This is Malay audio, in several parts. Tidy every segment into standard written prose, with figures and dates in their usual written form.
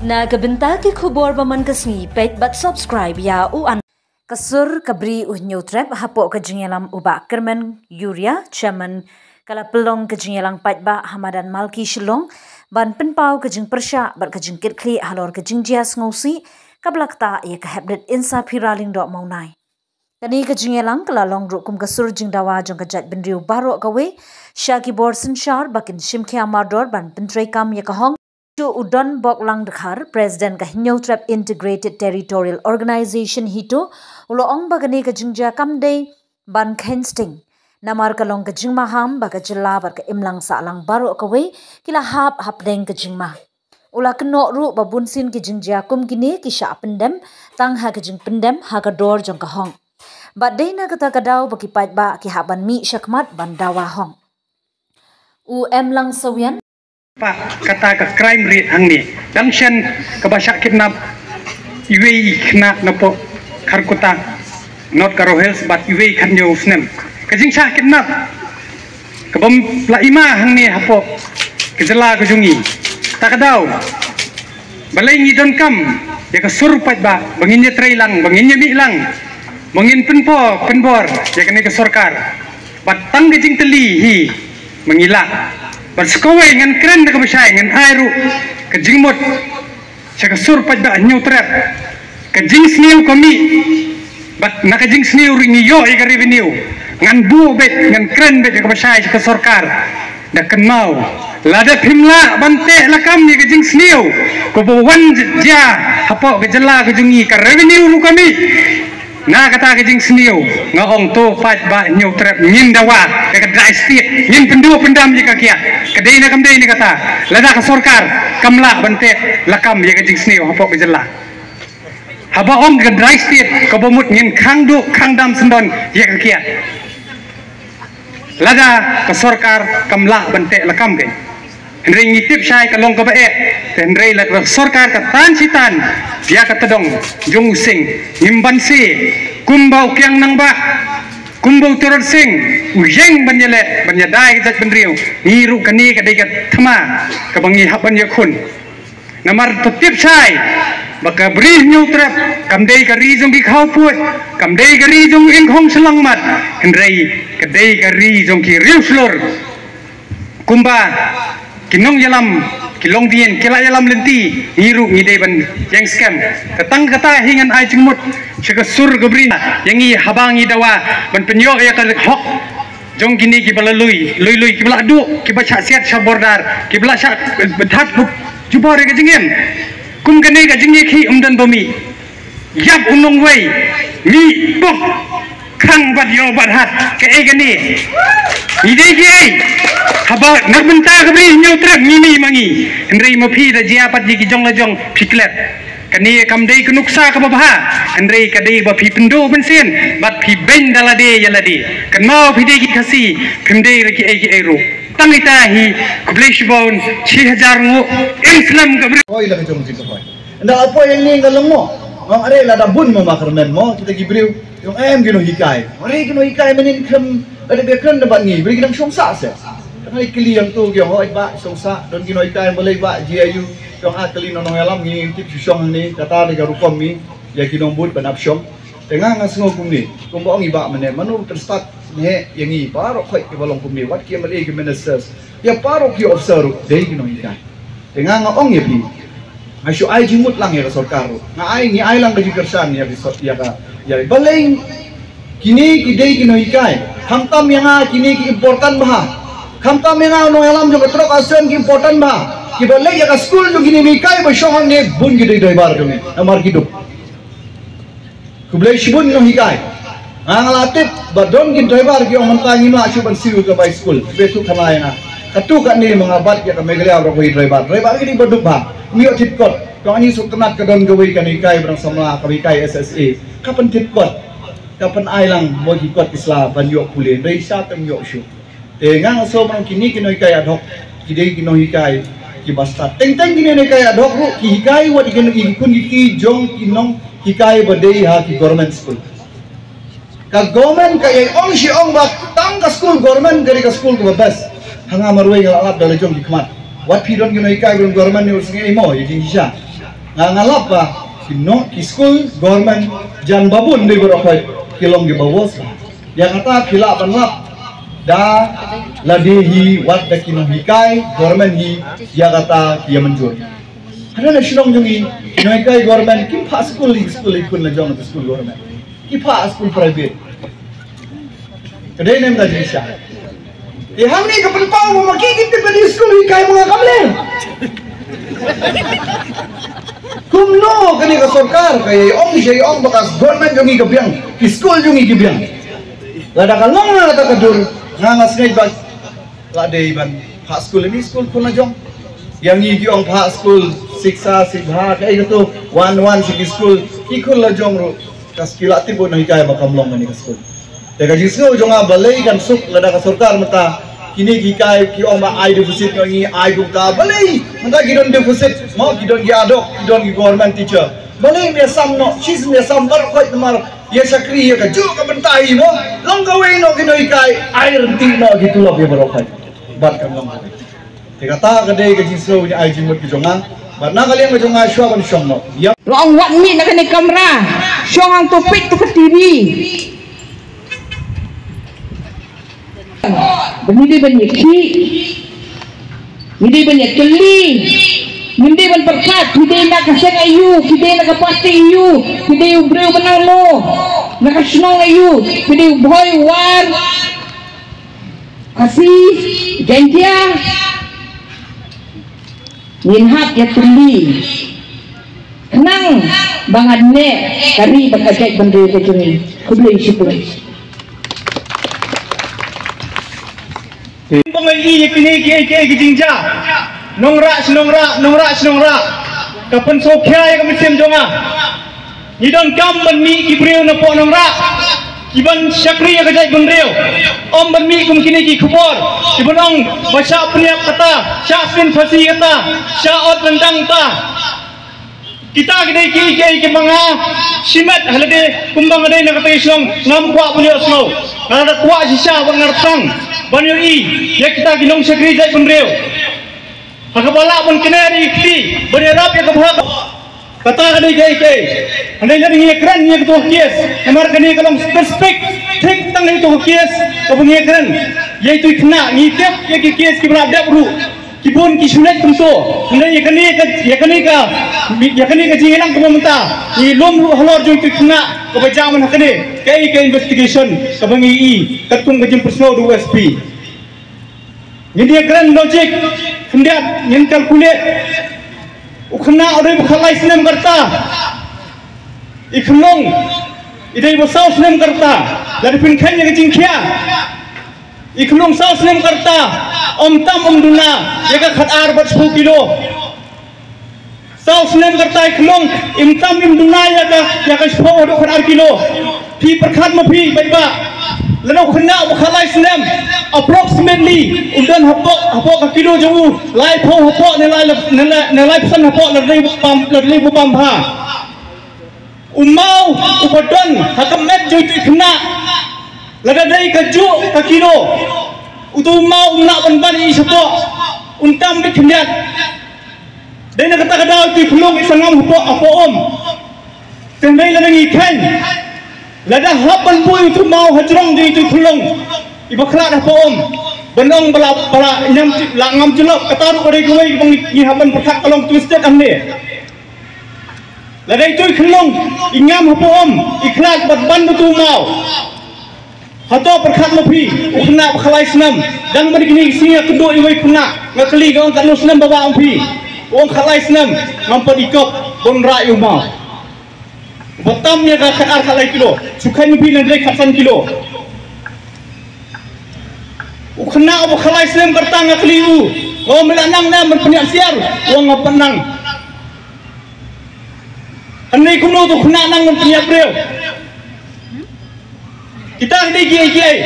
Na kabenta ki khubor baman kasngi pet but subscribe ya uan kasur kabri uhnyo trap hapo kajingelam uba kermen Yuria chairman kala pelong kajingelang patba Hamadan Malki Shillong ban penpau kajing persya bar kajing kirkli halor kajing jias ngosi kablakta ya kahebdet insa piraling dok maunai kani kajingelang kala long rukum kasur jingdawa jong kajat benriu baro kawe syaki borsen shar bakin shimke amador ban pentrei kam ya kahong Chu Udon Boklang Dekhar, President Kahinyo Trap Integrated Territorial Organization Hito, ulo ong bagani kajingja kamday ban kensting. Namar kalong kajingma ham baga jela bar ka imlang sa alang baro kawe kila hapdeng kajingma. Ula keno ru babunsin kajingja kum kini kisha pendem tang ha kajing pendem ha kador jong kahong. Badai na kata kadaw bakipait ba kihaban mi syakmat ban dawa hong. Lang sawian Pak kata ke crime rate hang ni junction ke basak kidnap UAE kena napo Karkuta not Karo Hills but UAE kan yo snem kajing sah kidnap ke bom la ima hang ni hapo ke jela ke jungi tak kadau balai ni don kam ya ke surpat ba banginnya trailang banginnya bilang bangin penbor ya kene ke sorkar batang kajing teli hi mengilak Bersekawai dengan keren dekat besar dengan airu kejingmut saya kesur pada new trap kejing sniu kami bat nak kejing sniu ringi yo ikan revenue ngan bu bet ngan keren bet dekat besar saya kesorkar dah kenal lada pimla bante lakam ni kejing sniu kubuan dia apa kejela kejungi ke revenue lu kami na kata kejing sniu ngaong tu pat ba new trap ngin dawa ke dry state ngin pendu pendam jika kia kedai na kamdai ni kata lada ke sorkar kamla bante lakam ya kejing sniu apa kejela haba ong ke dry state ke bomut ngin khang du khang dam sendon ya ke kia lada ke sorkar kamla bante lakam ke Henry ngitip syai kalong ke bae Henry la ke sorkar ke tan sitan dia kata dong jong sing ngimban si kumbau kiang nang ba kumbau teror sing ujeng banyale banyadai jat benriu ngiru kani kadai kat thama ke bangi haban yakun namar tutip syai baka beri nyu trap kamdai kari jong ki khau puat kamdai kari jong ing khong selang mat Henry kadai kari jong ki riu flor kumba kinong yalam kilong dien kila yalam lenti ngiru ngidai ban yang scam ketang kata hingan ai cengmut syaka sur gebrin yang i habangi dawa ban penyo ya ka hok jong gini ki balalui lui ki bala du ki bacha siat sabordar ki bala syak bedhat buk jubor ke jengem kum kene ka jengi khi umdan bomi yap unong wei mi bok khang bat yo bat hat ke e gani idai ki ai haba narbenta kabri nyutrek ngini mangi Henry mopi da jiapat di kijong lajong piklet kani kamdai kenuksa ka babha Henry kadai ba pi pendo bensin bat pi ben dalade yalade kanau pi de ki khasi pimdai ki ai ro tangita hi kublesh bon 6000 ngo islam kabri oi la jong jing ko nda apa yang ni ngalong mo ngong are la da bun mo makarmen mo kita gibriu yung em gino hikai are gino hikai menin kem ada bekran da bangi beri kita songsa se Hai kili yang tu yang hoi ba songsa don ginoi kai boleh ba GIU yang akali nonong alam ni tip susong ni kata de garukom mi ya kinong but banap syong tengah ngasngo kum ni kum ba ngi ba mene manu terstat ne yang i paro khoi ke balong kum ni wat ki mali ke ministers ya paro ki officer de ginoi kai tengah ngong ye pi asu ai jimut lang ya sarkar nga ai ni ai lang ke kersan ya bisot ya ka ya baleng kini ki de ginoi kai hamtam yang kini ki important bah Kamta menga no alam jo trok asen ki important ba ki bole ya ka school jo gini mi kai ba shohang ne bun gi dei bar jo me amar ki duk kublai shibun no hikai angalatit ba don gi driver ki on tangi ma chu ban siu ka bai school be tu khala ya katu ka ni mga bat ya ka megalya ro ko driver gi ba duk ba mi o tip kot ko ani su tenat ka don gawai ka ni kai brang samla ka kai SSA kapan tip kot kapan ai lang mo ki kot isla ban yo pule dei sa tem yo shu ngang so man kini kinoi kai adhok kidei kinoi kai ki basta teng kini ne kai adhok ru ki hikai wat ikene ki kun ki jong kinong hikai badei ha ki government school ka government kai ong shi ong ba tang ka school government dari ka school ko bas hanga marwai ngal alap dale jong ki kmat wat pidon kinoi kai government ni ursinge imo yiding sha ngalap pa sino ki school government jan babun di berokoi kilong di bawah dia kata kila panlap da ladihi wat da kino hikai government hi dia kata kia menjur ada na sinong jungi kino hikai government ki pa school ikun la jong school government ki pa school private kedai nem da jisa hamni ka panpau mo makikita pa di school hikai mga kamlen kumno kani ka sarkar kay ong bakas government jungi kabyang ki school jungi kabyang lada kalong na kata kadur ngangas ngay bag lada iban pa school ini school pun na jong yang iki ong pa school siksa sigha kay ito 1-1 si school ikul la jong ro kaskila tibo na hikay makamlong kani ka school daga jisno jong balay kan suk lada ka sarkar mata kini hikay ki ong ma ai deficit ngi ai gukta balay mata gidon deficit mo gidon gi adok gidon gi government teacher balay me sam no chis me sam bar khoi mar ye sakri ye ka ju ka bentai mo long ka we no kino hikay air ti no gitu lo ye barokai bat kam long te kata kadai ka jisno ni ai jimut ki jonga bat na kalian ka jonga shwa ban shom no ya long wat mi na kani kamera shong ang topik tu ke TV Benda banyak ki, benda banyak keli, benda banyak berkat, benda nak kasih ayu, benda nak pasti ayu, benda ubrew menalo, nak senang ayu, benda boy war, kasih janjiya, minhat ya keli, kenang bangat ne, kari bakajai benda kecuni, kubli syukur. Pengai kini ke jinja nongra kapan sokya ya kami sim jonga ni don kam ban mi kibreu na po nongra kiban syakri ya kajai bendreu om ban mi kum kini ki khubor kiban ong basha priyak kata syasmin fasi kata syaot lendang ta kita kini ki manga simat halade kumbang ade na kata islong ngam kwa punya slow ada kwa sisa bangartang banyo i ya kita ginong sakri jai bendreu hakabala pun kenari ikti bererap ya kabhak kata kani ke andai lagi ekran ni ketua kies amar kani kalau spesifik tik tang itu kies kabung ekran yaitu kena ngitep ya kies ki berada bru kibun ki sulet tentu andai yakani ka jingelang kemamenta ni lom halor jo itu kena kebajaman hakane ke investigation kabung i katung kajim persno du USP ini ekran logic hendak nyen kalkulate ukna ore bkhalai sinem karta ikhlong idai bosau sinem karta dari pinkhanya ke jingkhia ikhlong sau sinem karta om duna yaga khatar bat 10 kilo sau sinem karta ikhlong imtam duna yaga 10 khatar kilo phi perkhat ma phi baiba lano khna bkhalai sinem approximately undan hapo ka kilo jauh lai pho hapo ne lai pesan hapo ladai pam bha umau upadon hakamet jo itu kena lagadai ka ju ka kilo utu umau umna ban i sapo untam di khendat dai na kata kada itu khulung isangam hapo apo om tendai ladangi khen lada hapan pu itu mau hajrong di itu khulung ibaklat apa om benong bala nyam langam jelok kataru kore kuai bang ni haban perkat kalong twisted amne ladai tu khlong ingam apa om ikhlas ban betu mau hato perkat lopi ukna khalai senam dan begini singa kedua iwai kuna ngakli gaung kan senam bawa ampi wong khalai senam ngampad ikop bon ra yu mau batamnya ka khatar khalai kilo sukai ni bilan dai khatsan kilo ukna abu khalai sinem bertang ngakliu oh melanang na berpenyak siar wong ngapenang andai kuno tu kena nang berpenyak breu kita andai kiai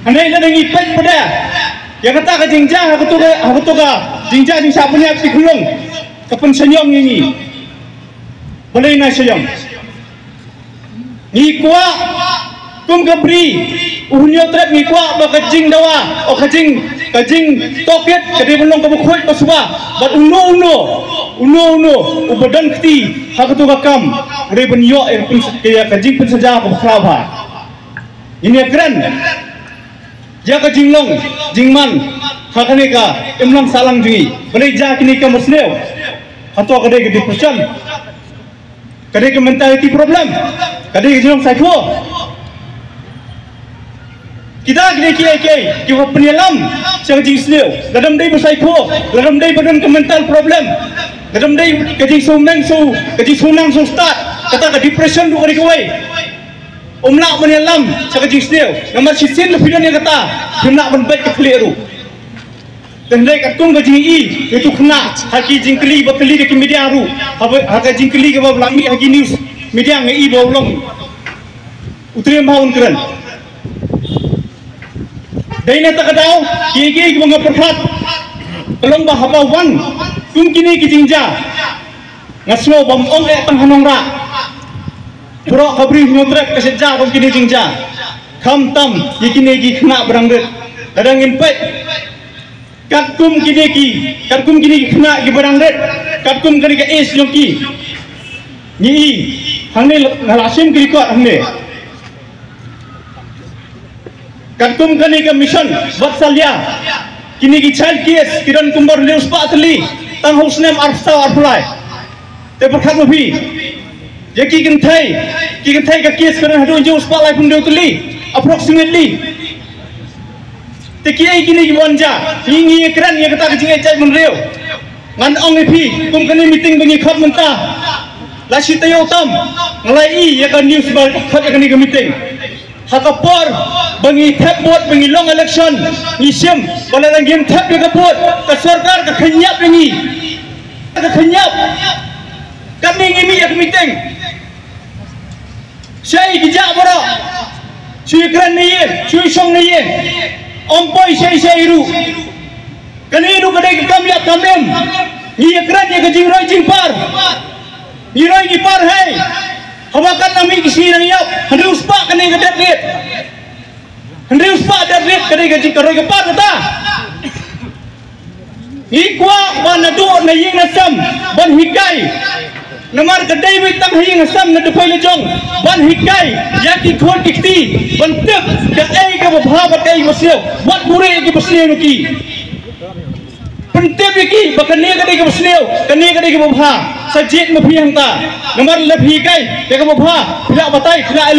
andai la dengi pet pada ya kata ka jingjang aku tu ka jingjang ni siapa punya si kulung kapan senyum ini boleh na senyum ni kuat kum kabri uhunyo trap ni kwa ba kajing dawa o kajing toket kadi belum kamu kuat paswa bat uno uno ubadan kti hakatu kakam udah benyo kayak kajing pensaja ke bakraba ini keren ya kajing long jingman hakane ka imlang salang jungi beri ja kini ka musneu atau kadai ke depression kadai ke mentality problem kadai ke jong psycho kita kita penyelam sang jing sneu dalam dai psycho dalam dai badan ke mental problem dalam dai kajing sumeng so kajing sunang so start kata ke depression du kali kawai umnak menyelam sang kajing sneu nama sisin lebihan yang kata umnak menbaik ke keliru dan dai katung kajing i itu kena haki jingkeli bakeli ke media ru haka jingkeli ke lami haki news media ngai bawlong utri maun keren daina takadau kiki mga perhat kalong bahabawan kung kini kijingja ngasmo bamong tanghanong ra bro kabri nyotrek kasetja kung kini jingja kham tam yikini gi khna brangdet kadangin pet katkum kini khna gi brangdet katkum kini ka es yoki ni hangne ngalasim kiri ko hangne katkum kani ke mission Vatsalya kini ki child case kiran kumbar news patli tang husnem arsta arflai te perkhat mabi yaki kinthai ka case karan hadu news patlai pun deutli approximately te kiai kini ki bonja ngi kran ye kata kecing ecai menreu ngan ong epi kum kani meeting bengi khap menta la sitayo tam ngalai ye ka news ba khat ye kani ke meeting hakapor bangi thepbot bangi long election ngisim wala lang game thep ke kapot ka sarkar ka khanyap ni ka khanyap kami ngimi yak meeting sai gija boro chui kran ni ye chui song ni ye ompoi sai ru kani ru kadai kam ya kamem ni kran ye gajing roi jing par ni roi gi par hai hawakan nami kisi nang yap henry uspa kani gadat liat henry uspa dat liat kani gaji karoi gepar kata ikwa banadu na ying nasam ban hikai namar kadai mitang haying nasam na dupai lejong ban hikai yaki khol kikti ban tep ka ai ka bha ba kai masyo wat pure ki basne ki pentep ki bakane kadai ka basneu kani kadai ka bha sajit ma phi hangta namar le phi kai ka bha phila batai phila